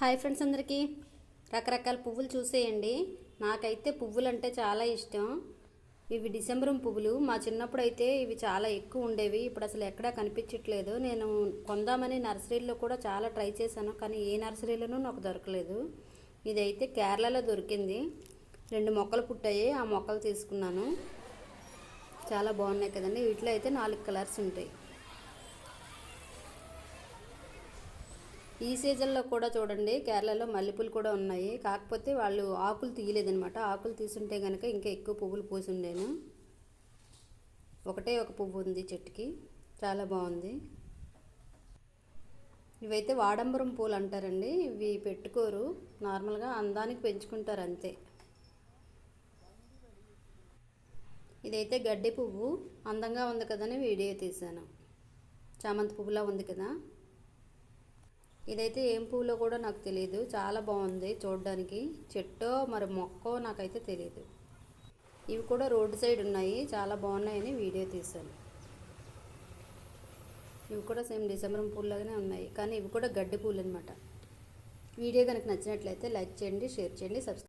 Hi friends అందరికీ రకరకాల పువ్వులు చూసేయండి. నాకైతే పువ్వులు అంటే చాలా ఇష్టం. ఇవి డిసెంబరం పువ్వులు. మా చిన్నప్పుడు అయితే ఇవి చాలా ఎక్కువ ఉండేవి. ఇప్పుడు అసలు ఎక్కడా కనిపించట్లేదు. నేను కొందామని నర్సరీలో కూడా చాలా ట్రై చేశాను, కానీ ఏ నర్సరీలోనూ నాకు దొరకలేదు. ఇదైతే కేరళలో దొరికింది. 2 మొక్కలు పుట్టాయి. ఆ మొక్కలు తీసుకున్నాను. చాలా బాగున్నాయి కదండి. వీటిలో అయితే 4 కలర్స్ ఉంటాయి. ఈ సీజన్లో కూడా చూడండి, కేరళలో మల్లెపూలు కూడా ఉన్నాయి. కాకపోతే వాళ్ళు ఆకులు తీయలేదనమాట. ఆకులు తీసుంటే కనుక ఇంకా ఎక్కువ పువ్వులు పూసుండేను. ఒకటే ఒక పువ్వు ఉంది చెట్టుకి. చాలా బాగుంది. ఇవైతే వాడంబరం పూలు అంటారండి. ఇవి పెట్టుకోరు, నార్మల్గా అందానికి పెంచుకుంటారు అంతే. ఇదైతే గడ్డి పువ్వు. అందంగా ఉంది కదని వీడియో తీశాను. చామంతి పువ్వులా ఉంది కదా. ఇదైతే ఏం పువ్వులో కూడా నాకు తెలియదు. చాలా బాగుంది చూడడానికి. చెట్టో మరి మొక్కో నాకైతే తెలియదు. ఇవి కూడా రోడ్డు సైడ్ ఉన్నాయి. చాలా బాగున్నాయని వీడియో తీశాను. ఇవి కూడా సేమ్ డిసెంబర్ పూల్లాగానే ఉన్నాయి, కానీ ఇవి కూడా గడ్డి పూలు అనమాట. వీడియో కనుక నచ్చినట్లయితే లైక్ చేయండి, షేర్ చేయండి, సబ్స్క్రైబ్